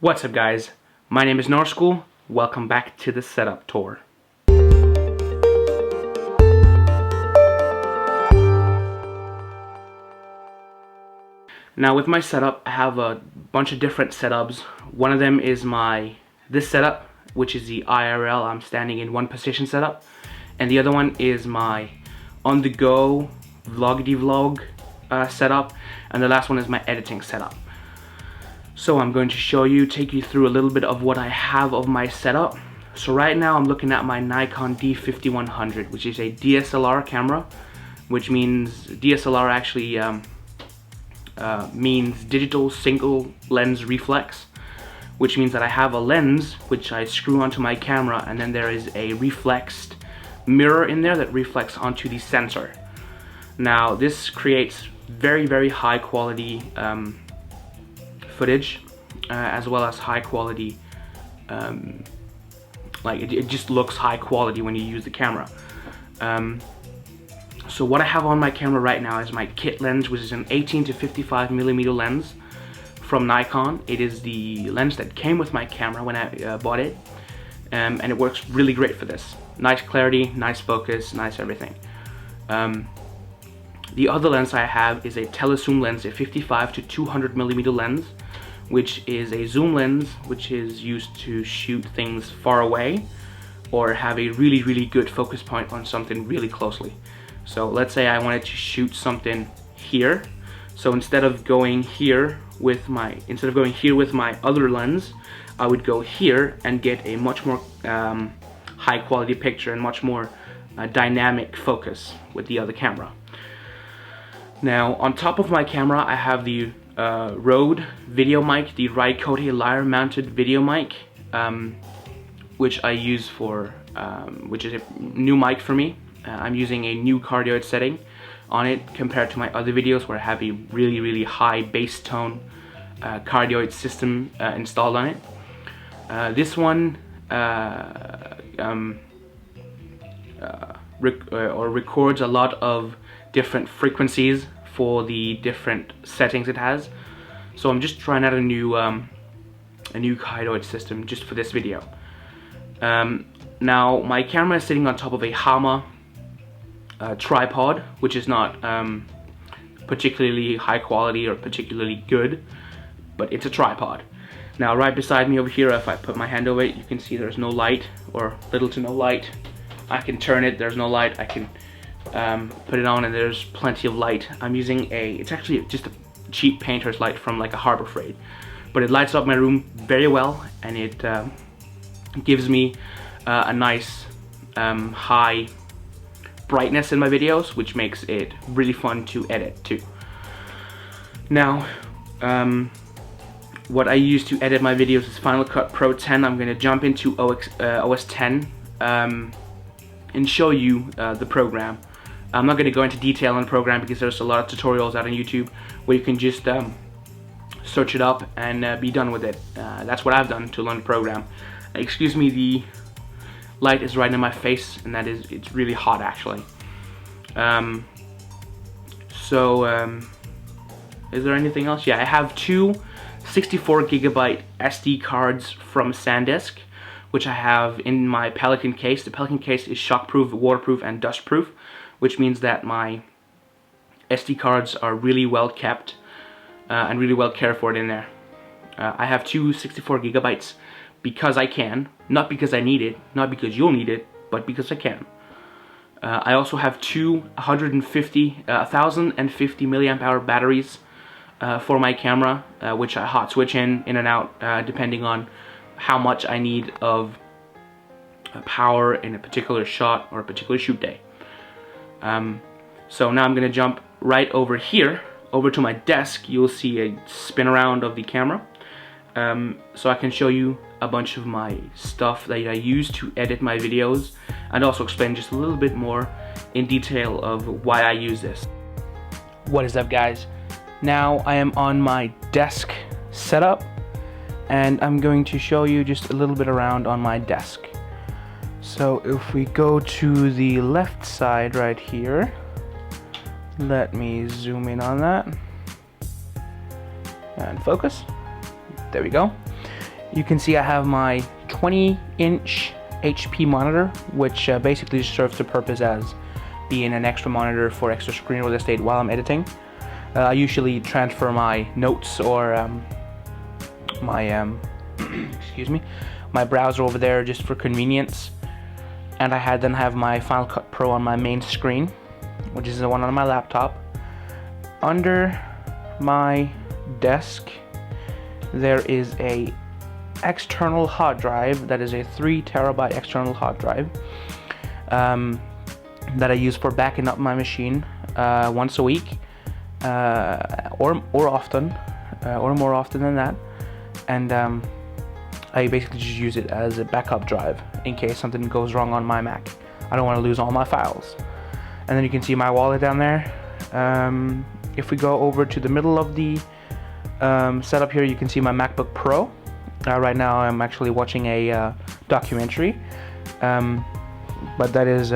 What's up guys, my name is Norschool, welcome back to the setup tour. Now with my setup, I have a bunch of different setups. One of them is this setup, which is the IRL, I'm standing in one position setup. And the other one is my on-the-go vlog setup. And the last one is my editing setup. So I'm going to take you through a little bit of what I have of my setup. So right now I'm looking at my Nikon D5100, which is a DSLR camera, which means DSLR actually means digital single lens reflex, which means that I have a lens which I screw onto my camera, and then there is a reflexed mirror in there that reflects onto the sensor. Now this creates very high quality footage, as well as high quality, it just looks high quality when you use the camera. So what I have on my camera right now is my kit lens, which is an 18 to 55mm lens from Nikon. It is the lens that came with my camera when I bought it, and it works really great for this. Nice clarity, nice focus, nice everything. The other lens I have is a telezoom lens, a 55 to 200mm lens, which is a zoom lens which is used to shoot things far away or have a really good focus point on something really closely. So let's say I wanted to shoot something here. So instead of going here with my other lens, I would go here and get a much more high quality picture and much more dynamic focus with the other camera. Now on top of my camera I have the Rode video mic, the Rycote lyre mounted video mic, which I use for, which is a new mic for me. I'm using a new cardioid setting on it compared to my other videos where I have a really high bass tone cardioid system installed on it. This one records a lot of different frequencies for the different settings it has. So I'm just trying out a new cardioid system just for this video. Now my camera is sitting on top of a Hama tripod, which is not particularly high quality or particularly good, but it's a tripod. Now right beside me over here, if I put my hand over it, you can see there's no light, or little to no light. I can turn it, there's no light. I can put it on and there's plenty of light. I'm using it's actually just a cheap painter's light from like a Harbor Freight, but it lights up my room very well, and it gives me a nice high brightness in my videos, which makes it really fun to edit too. Now what I use to edit my videos is Final Cut Pro 10. I'm going to jump into OS 10 and show you the program. I'm not going to go into detail on the program because there's a lot of tutorials out on YouTube where you can just search it up and be done with it. That's what I've done to learn the program. Excuse me, the light is right in my face, and it's really hot actually. Is there anything else? Yeah, I have two 64GB SD cards from SanDisk, which I have in my Pelican case. The Pelican case is shockproof, waterproof, and dustproof, which means that my SD cards are really well kept and really well cared for in there. I have two 64GB because I can, not because I need it, not because you'll need it, but because I can. I also have two 1050 mAh batteries for my camera, which I hot switch in and out depending on how much I need of power in a particular shot or a particular shoot day. So now I'm going to jump right over here, over to my desk. You'll see a spin around of the camera, so I can show you a bunch of my stuff that I use to edit my videos, and also explain just a little bit more in detail of why I use this. What is up guys? Now I am on my desk setup, and I'm going to show you just a little bit around on my desk. So if we go to the left side right here, let me zoom in on that and focus. There we go. you can see I have my 20-inch HP monitor, which basically serves the purpose as being an extra monitor for extra screen real estate while I'm editing. I usually transfer my notes or my excuse me, my browser over there just for convenience. And I then have my Final Cut Pro on my main screen, which is the one on my laptop. Under my desk there is a external hard drive that is a 3 terabyte external hard drive that I use for backing up my machine once a week or often or more often than that, and I basically just use it as a backup drive in case something goes wrong on my Mac. I don't want to lose all my files. And then you can see my wallet down there. If we go over to the middle of the setup here, you can see my MacBook Pro. Right now I'm actually watching a documentary, but that is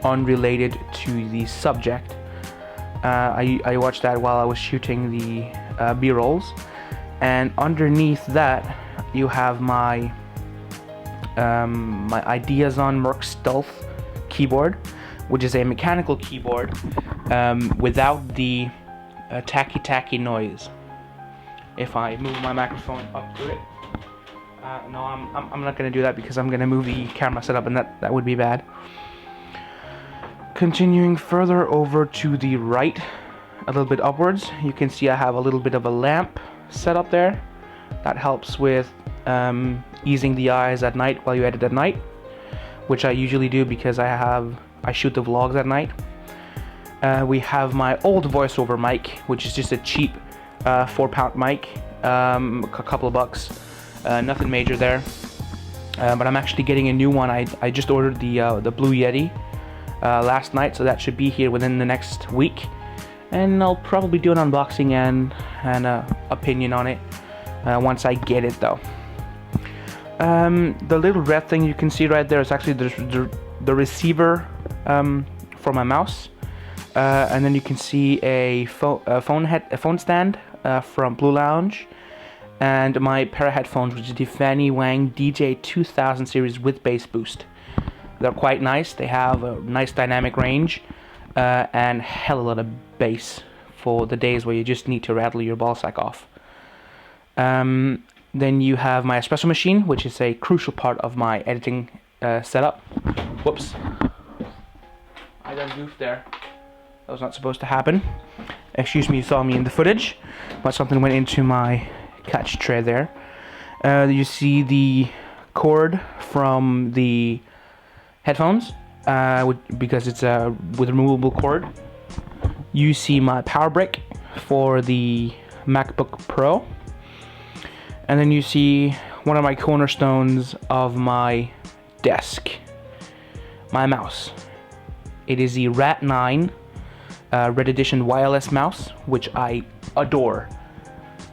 unrelated to the subject. I watched that while I was shooting the B-rolls, and underneath that you have my my Ideazon Merc Stealth keyboard, which is a mechanical keyboard without the tacky noise. If I move my microphone up to it, no, I'm not gonna do that because I'm gonna move the camera setup, and that would be bad. Continuing further over to the right, a little bit upwards, you can see I have a little bit of a lamp set up there. That helps with easing the eyes at night while you edit at night, which I usually do because I shoot the vlogs at night. We have my old voiceover mic, which is just a cheap 4-pound mic, a couple of bucks, nothing major there. But I'm actually getting a new one. I just ordered the Blue Yeti last night, so that should be here within the next week, and I'll probably do an unboxing and an opinion on it once I get it though. The little red thing you can see right there is actually the receiver for my mouse, and then you can see a phone stand from Blue Lounge, and my pair of headphones, which is the Fanny Wang DJ2000 series with bass boost. They're quite nice. They have a nice dynamic range and hell of a lot of bass for the days where you just need to rattle your ballsack off. Then you have my espresso machine, which is a crucial part of my editing setup. Whoops. I done goofed there. That was not supposed to happen. Excuse me, you saw me in the footage, but something went into my catch tray there. You see the cord from the headphones, because it's with removable cord. You see my power brick for the MacBook Pro, and then you see one of my cornerstones of my desk, my mouse. It is the Rat9 Red Edition wireless mouse, which I adore.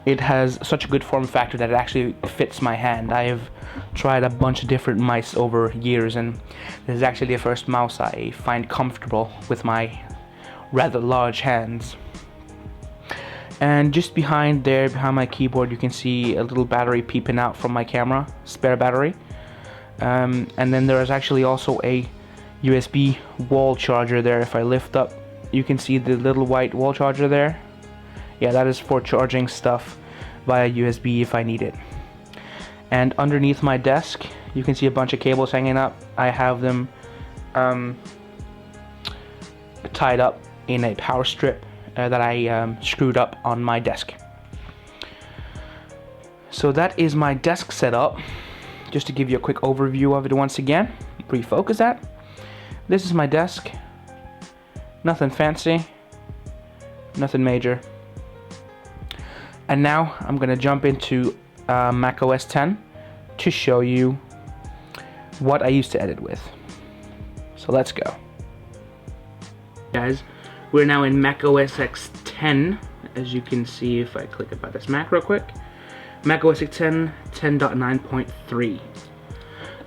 It has such a good form factor that it actually fits my hand. I have tried a bunch of different mice over years, and this is actually the first mouse I find comfortable with my rather large hands. And just behind there, behind my keyboard, you can see a little battery peeping out from my camera, spare battery. And then there is actually also a USB wall charger there. If I lift up, you can see the little white wall charger there. Yeah, that is for charging stuff via USB if I need it. And underneath my desk, you can see a bunch of cables hanging up. I have them tied up in a power strip that I screwed up on my desk. So that is my desk setup. Just to give you a quick overview of it once again, refocus that. This is my desk. Nothing fancy, nothing major. And now I'm gonna jump into Mac OS X to show you what I used to edit with. So let's go. Guys, we're now in Mac OS X 10, as you can see if I click about this Mac real quick. Mac OS X 10, 10.9.3.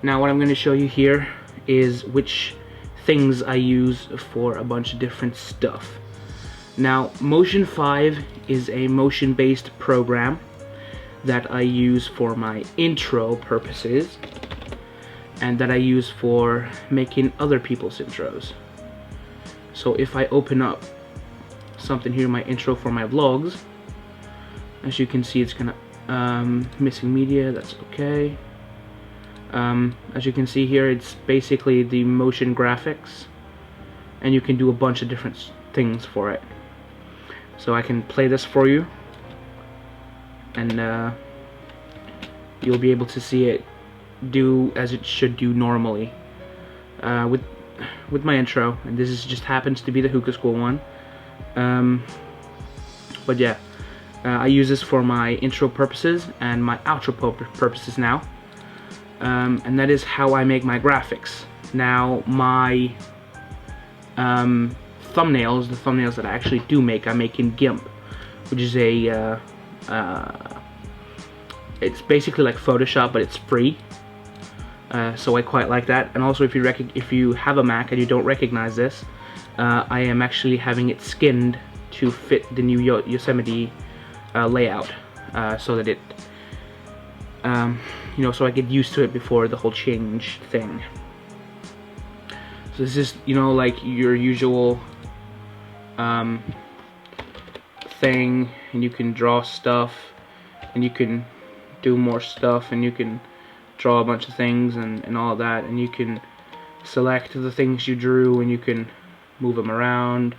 Now what I'm going to show you here is which things I use for a bunch of different stuff. Now, Motion 5 is a motion-based program that I use for my intro purposes and that I use for making other people's intros. So if I open up something here, my intro for my vlogs, as you can see, it's gonna missing media, that's okay. As you can see here, it's basically the motion graphics, and you can do a bunch of different things for it. So I can play this for you, and you'll be able to see it do as it should do normally with my intro. And this is just happens to be the Hookah School one. But yeah, I use this for my intro purposes and my outro purposes now. And that is how I make my graphics. Now my thumbnails, the thumbnails that I actually do make, I make in GIMP, which is a it's basically like Photoshop, but it's free. So I quite like that. And also, if you have a Mac and you don't recognize this, I am actually having it skinned to fit the new Yosemite layout, so that it, you know, so I get used to it before the whole change thing. So this is, you know, like your usual thing, and you can draw stuff, and you can do more stuff, and you can draw a bunch of things and all that, and you can select the things you drew, and you can move them around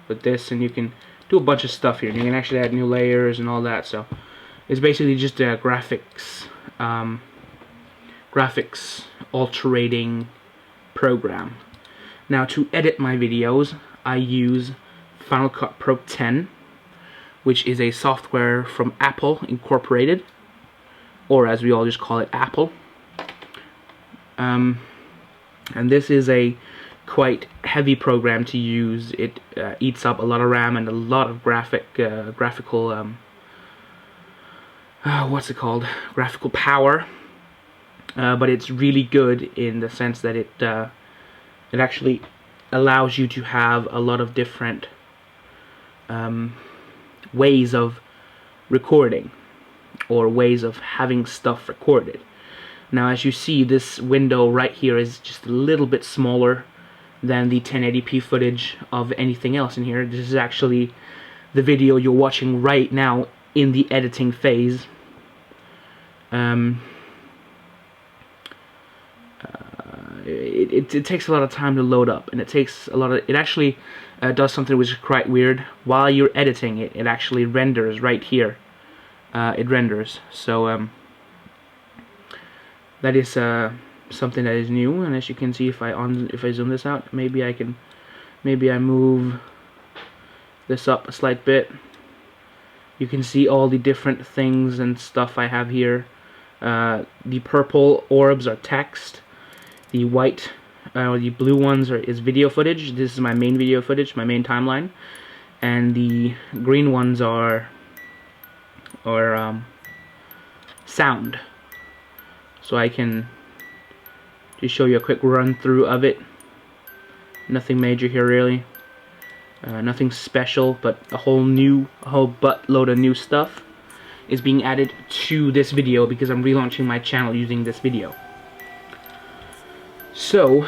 with this, and you can do a bunch of stuff here, and you can actually add new layers and all that. So it's basically just a graphics alterating program. Now, to edit my videos, I use Final Cut Pro 10, which is a software from Apple Incorporated, or as we all just call it, Apple. And this is a quite heavy program to use. It eats up a lot of RAM and a lot of graphical what's it called? Graphical power. But it's really good in the sense that it actually allows you to have a lot of different ways of recording, or ways of having stuff recorded. Now, as you see, this window right here is just a little bit smaller than the 1080p footage of anything else in here. This is actually the video you're watching right now in the editing phase. It takes a lot of time to load up, and it takes a lot of, it actually does something which is quite weird. While you're editing it, it actually renders right here. It renders. So that is something that is new. And as you can see, if I zoom this out, maybe I move this up a slight bit. You can see all the different things and stuff I have here. The purple orbs are text. The white, the blue ones is video footage. This is my main video footage, my main timeline. And the green ones are sound. So I can just show you a quick run through of it. Nothing major here really. Nothing special, but a whole buttload of new stuff is being added to this video because I'm relaunching my channel using this video. So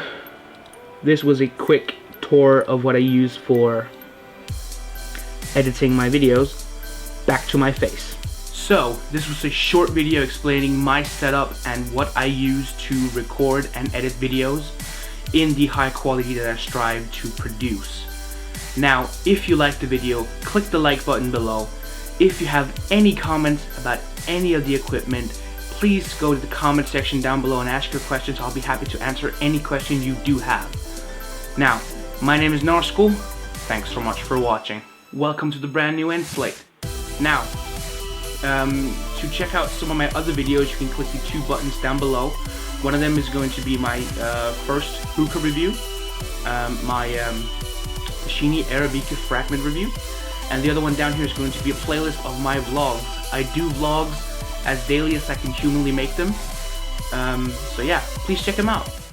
this was a quick tour of what I use for editing my videos. Back to my face. So this was a short video explaining my setup and what I use to record and edit videos in the high quality that I strive to produce. Now, if you liked the video, click the like button below. If you have any comments about any of the equipment, please go to the comment section down below and ask your questions. I'll be happy to answer any question you do have. Now, my name is Narschool. Thanks so much for watching. Welcome to the brand new end slate. Now, to check out some of my other videos, you can click the two buttons down below. One of them is going to be my first hookah review, my Tashini Arabica fragment review, and the other one down here is going to be a playlist of my vlogs. I do vlogs as daily as I can humanly make them, so yeah, please check them out.